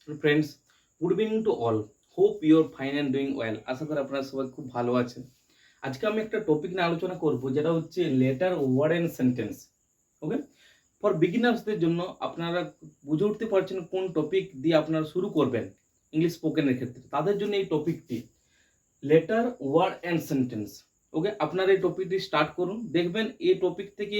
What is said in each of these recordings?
Friends, good evening to all. Hope you're fine and doing well. আশা করি আপনারা সবাই খুব ভালো আছেন। আজকে আমি একটা টপিক নিয়ে আলোচনা করব, যেটা হচ্ছে letter, word and sentence. Okay, for বিগিনার্সদের জন্য আপনারা বুঝে উঠতে পারছেন কোন টপিক দিয়ে আপনারা শুরু করবেন ইংলিশ স্পোকেনের ক্ষেত্রে, তাদের জন্য এই টপিকটি লেটার, ওয়ার্ড অ্যান্ড সেন্টেন্স। ওকে, আপনারা এই টপিকটি স্টার্ট করুন। দেখবেন এই টপিক থেকে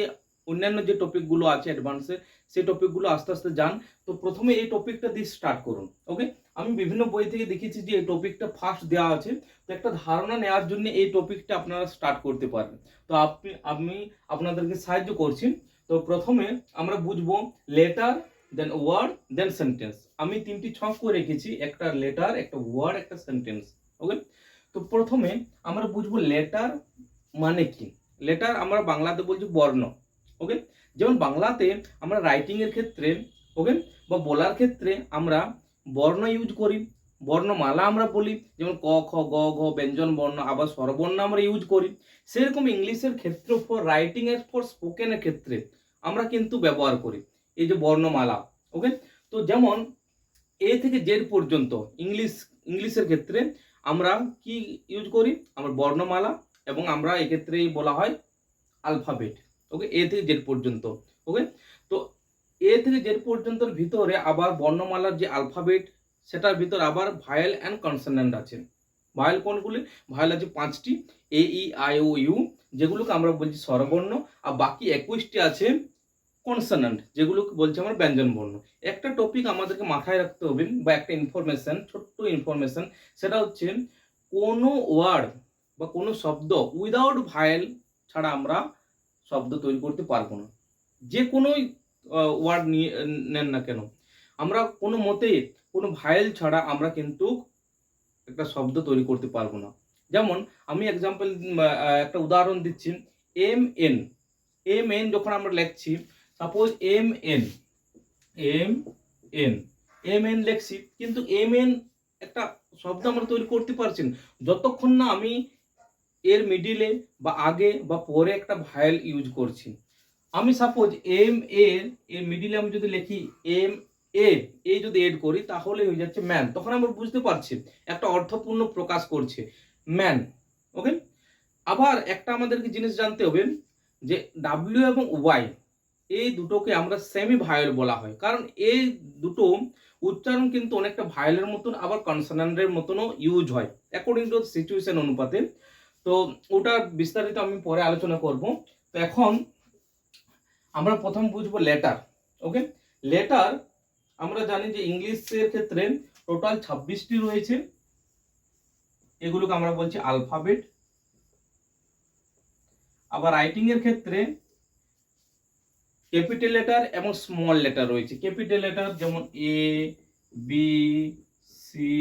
অন্যান্য যে টপিকগুলো আছে অ্যাডভান্সে, সেই টপিকগুলো আস্তে আস্তে যান। তো প্রথমে এই টপিকটা দিয়ে স্টার্ট করুন। ওকে, আমি বিভিন্ন বই থেকে দেখেছি যে এই টপিকটা ফার্স্ট দেওয়া আছে, তো একটা ধারণা নেওয়ার জন্য এই টপিকটা আপনারা স্টার্ট করতে পারবেন। তো আমি আপনাদেরকে সাহায্য করছি। তো প্রথমে আমরা বুঝবো লেটার, দেন ওয়ার্ড, দেন সেন্টেন্স। আমি তিনটি ছক করে রেখেছি, একটা লেটার, একটা ওয়ার্ড, একটা সেন্টেন্স। ওকে, তো প্রথমে আমরা বুঝবো লেটার মানে কি। লেটার আমরা বাংলাতে বলছি বর্ণ। ওকে, যেমন বাংলাতে আমরা রাইটিং এর ক্ষেত্রে, ওকে, বা বলার ক্ষেত্রে আমরা বর্ণ ইউজ করি, বর্ণমালা আমরা বলি, যেমন ক খ গ ঘ ব্যঞ্জন বর্ণ, আবার স্বরবর্ণ আমরা ইউজ করি। সেরকম ইংলিশের ক্ষেত্রে ফর রাইটিং এর, ফর স্পোকেনের ক্ষেত্রে আমরা কিন্তু ব্যবহার করি এই যে বর্ণমালা। ওকে, তো যেমন এ থেকে জেড পর্যন্ত ইংলিশের ক্ষেত্রে আমরা কি ইউজ করি, আমরা বর্ণমালা, এবং আমরা এক্ষেত্রে বলা হয় আলফাবেট। ওকে, এ থেকে জেড পর্যন্ত। ওকে, তো এ থেকে জেড পর্যন্তর ভিতরে আবার বর্ণমালার যে আলফাবেট, সেটার ভিতরে আবার ভায়েল অ্যান্ড কনসোনেন্ট আছে। ভায়েল কোনগুলি? ভায়েল আছে 5টি, A E I O you, যেগুলোকে আমরা বলছি স্বরবর্ণ। আর বাকি 21টি আছে কনসোনেন্ট, যেগুলোকে বলছি আমরা ব্যঞ্জন বর্ণ। একটা টপিক আমাদেরকে মাথায় রাখতে হবে, বা একটা ইনফরমেশন, ছোট্ট ইনফরমেশন, সেটা হচ্ছে কোনো ওয়ার্ড বা কোনো শব্দ উইদাউট ভায়েল ছাড়া আমরা শব্দ তৈরি করতে পারবো না। যে কোনোই ওয়ার্ড নিয়ে নেন না কেন, আমরা কোনো মতে কোনো ভায়েল ছাড়া আমরা কিন্তু একটা শব্দ তৈরি করতে পারবো না। যেমন আমি এক্সাম্পল, একটা উদাহরণ দিচ্ছি। এম এন, এম এন যখন আমরা লিখছি, suppose M N, M N, M N লিখছি, কিন্তু এম এন একটা শব্দ আমরা তৈরি করতে পারছি না যতক্ষণ না আমি এর মিডিলে বা আগে বা পরে একটা ভায়েল ইউজ করছি। আমি সাপোজ এম এর মিডিলে আমি যদি লিখি এম এ, এই যদি এড করি, তাহলে হয়ে যাচ্ছে ম্যান। তখন আমরা বুঝতে পারছি একটা অর্থপূর্ণ প্রকাশ করছে ম্যান। ওকে, আবার একটা আমাদেরকে জিনিস জানতে হবে যে ডাব্লিউ এবং ওয়াই, এই দুটোকে আমরা সেমি ভায়েল বলা হয়, কারণ এই দুটো উচ্চারণ কিন্তু অনেকটা ভায়েলের মতন, আবার কনসোনেন্টের মতনও ইউজ হয় অ্যাকর্ডিং টু সিচুয়েশন অনুপাতে। তো ওটা বিস্তারিত আমি পরে আলোচনা করব। তো এখন আমরা প্রথম বুঝবো লেটার। ওকে, লেটার আমরা জানি যে ইংলিশের ক্ষেত্রে টোটাল 26টি রয়েছে, এগুলোকে আমরা বলছি আলফাবেট। আবার রাইটিং এর ক্ষেত্রে ক্যাপিটাল লেটার এবং স্মল লেটার রয়েছে। ক্যাপিটাল লেটার যেমন এ, বি, সি,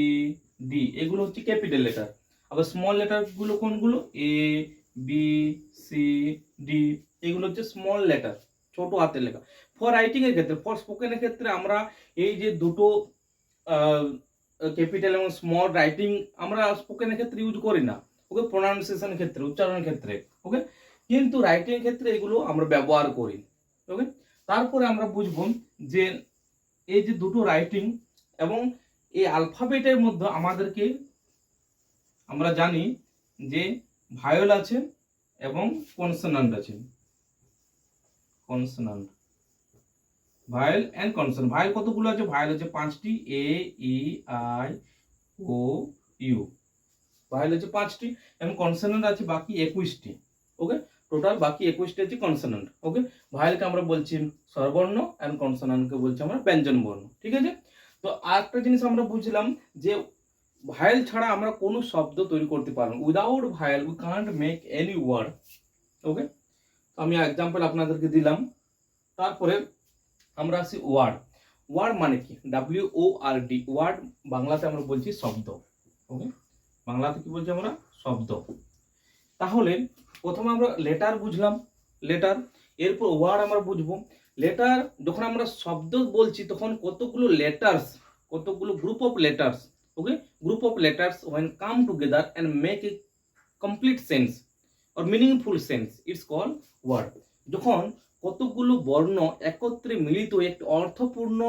ডি, এগুলো হচ্ছে ক্যাপিটাল লেটার। আবার স্মল লেটার গুলো কোনগুলো? এ, বি, সি, ডি, এগুলো হচ্ছে স্মল লেটার, ছোট হাতের লেখা। ফর রাইটিং এর ক্ষেত্রে, ফর স্পোকেনের ক্ষেত্রে আমরা এই যে দুটো ক্যাপিটাল এবং স্মল রাইটিং আমরা স্পোকেনের ক্ষেত্রে ইউজ করি না। ওকে, প্রোনাউন্সিয়েশনের ক্ষেত্রে, উচ্চারণের ক্ষেত্রে। ওকে, কিন্তু রাইটিং এর ক্ষেত্রে এগুলো আমরা ব্যবহার করি। ওকে, তারপরে আমরা বুঝবো যে এই যে দুটো রাইটিং এবং এই আলফাবেটের মধ্যে আমাদেরকে, আমরা জানি যে ভায়োল আছে এবং কনসোনান্ট আছে। Consonant, vowel and consonant. Vowel কতগুলো আছে? ভায়েল আছে 5টি, A E I O U, vowel আছে 5টি, এবং কনসোনান্ট আছে বাকি 21টি। ওকে, টোটাল বাকি 21টি আছে কনসোনান্ট। ওকে, ভায়েলকে আমরা বলছি স্বরবর্ণ, এন্ড কনসোনান্টকে বলছি আমরা ব্যঞ্জন বর্ণ। ঠিক আছে, তো আরেকটা জিনিস আমরা বুঝলাম যে ভায়েল ছাড়া আমরা কোনো শব্দ তৈরি করতে পারবো না। Without vowel we can't make any word. Okay, আমি এক্সাম্পল আপনাদেরকে দিলাম। তারপরে আমরা আসি ওয়ার্ড। ওয়ার্ড মানে কি? ডাব্লিউ ও আর ডি, ওয়ার্ড বাংলাতে আমরা বলছি শব্দ। ওকে, বাংলাতে কি বলছি আমরা? শব্দ। তাহলে প্রথমে আমরা লেটার বুঝলাম, লেটার, এরপর ওয়ার্ড আমরা বুঝবো। লেটার যখন আমরা শব্দ বলছি, তখন কতগুলো লেটার্স, কতগুলো group of letters. Okay, group of letters when come together and make a complete sense or meaningful sense, it's called word. যখন কতগুলো বর্ণ একত্রে মিলিত একটি অর্থপূর্ণ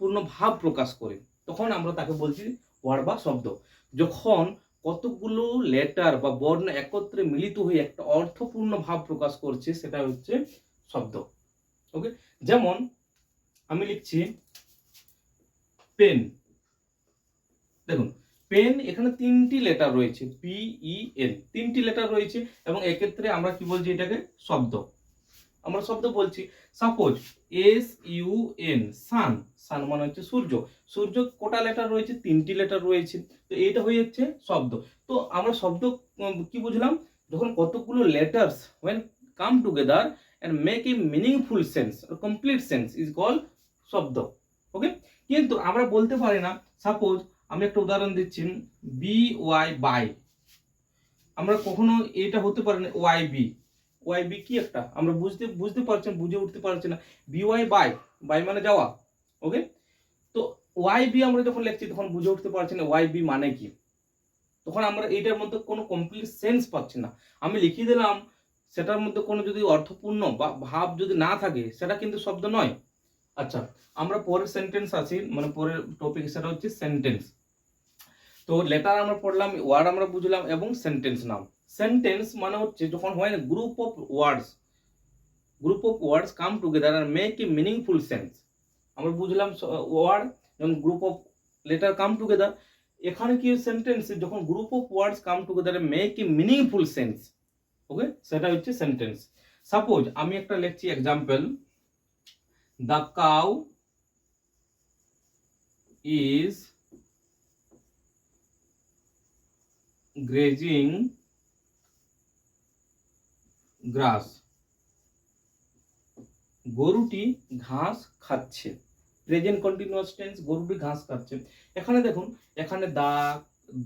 অর্থপূর্ণ ভাব প্রকাশ করে, তখন আমরা তাকে বলছি ওয়ার্ড বা শব্দ। যখন কতগুলো লেটার বা বর্ণ একত্রে মিলিত হয়ে একটা অর্থপূর্ণ ভাব প্রকাশ করছে, সেটা হচ্ছে শব্দ। ওকে, যেমন আমি লিখছি পেন। দেখুন, পেন এখানে তিনটি লেটার রয়েছে, পি ই এন, তিনটি লেটার রয়েছে, এবং এক্ষেত্রে আমরা কি বলছি, এটাকে শব্দ, আমরা শব্দ বলছি। সাপোজ এস ইউ এন, সান, সান মানে হচ্ছে সূর্য, সূর্য কোটা লেটার রয়েছে, তিনটি লেটার রয়েছে, তো এটা হয়ে যাচ্ছে শব্দ। তো আমরা শব্দ কি বুঝলাম, যখন কতগুলো letters when come together and make a meaningful sense or complete sense is called শব্দ। ওকে, কিন্তু আমরা বলতে পারি না, সাপোজ আমি একটা উদাহরণ দিচ্ছি, বি ওয়াই বাই, আমরা কখনো এটা হতে পারে না ওয়াই বি। ওয়াই বি কি একটা আমরা বুঝতে পারছেন, বুঝে উঠতে পারছি না। বি ওয়াই বাই, বাই মানে যাওয়া। ওকে, তো ওয়াই বি আমরা যখন লিখছি তখন বুঝে উঠতে পারছি না ওয়াই বি মানে কি, তখন আমরা এটার মধ্যে কোনো কমপ্লিট সেন্স পাচ্ছি না। আমি লিখে দিলাম, সেটার মধ্যে কোনো যদি অর্থপূর্ণ বা ভাব যদি না থাকে, সেটা কিন্তু শব্দ নয়। আচ্ছা, আমরা পরের সেন্টেন্স আছি, মানে পরের টপিক, সেটা হচ্ছে সেন্টেন্স। তো লেটার আমরা পড়লাম, ওয়ার্ড আমরা বুঝলাম, এবং সেন্টেন্স নাম। সেন্টেন্স মানে হচ্ছে যখন হয় না group of words come together আর মেক এ মিনিংফুল সেন্স। আমরা বুঝলাম ওয়ার্ড যখন group of letter come together, এখানে কি সেন্টেন্স যখন group of words come together make a meaningful sense. Okay, সেটা হচ্ছে সেন্টেন্স। সাপোজ আমি একটা লিখছি example, the cow is grazing grass, গরুটি ঘাস খাচ্ছে। প্রেজেন্ট কন্টিনিউয়াস টেন্স, গরুটি ঘাস খাচ্ছে। এখানে দেখুন, এখানে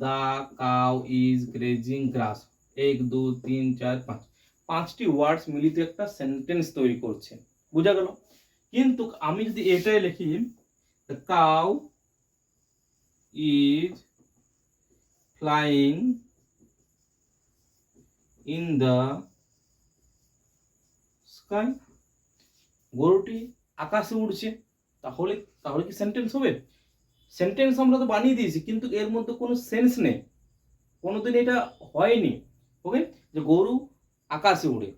the cow is grazing grass, 1 2 3 4 5, পাঁচটি ওয়ার্ডস মিলিত একটা সেন্টেন্স তৈরি করছে, বোঝা গেল। কিন্তু আমি যদি এটাই লিখি, the cow is flying in the sky, গরুটি আকাশে উড়ছে, তাহলে তাহলে কি সেন্টেন্স হবে? সেন্টেন্স আমরা তো বানিয়ে দিয়েছি, কিন্তু এর মধ্যে কোনো সেন্স নেই, কোনোদিন এটা হয়নি। ওকে, যে গরু আকাশে উড়ে,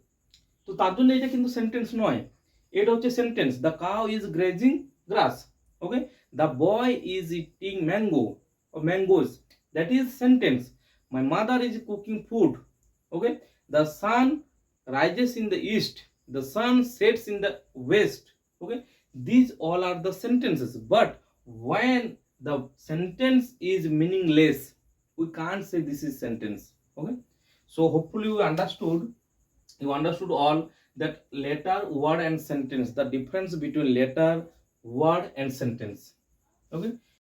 তো তার জন্য এটা কিন্তু সেন্টেন্স নয়, এটা হচ্ছে sentence. The cow is grazing glass, okay, the boy is eating mangoes, that is sentence. My mother is cooking food, okay, the sun rises in the east, the sun sets in the west. Okay, these all are the sentences, but when the sentence is meaningless, we can't say this is sentence. Okay, so hopefully you understood all that letter, word and sentence, the difference between letter, word and sentence. Okay,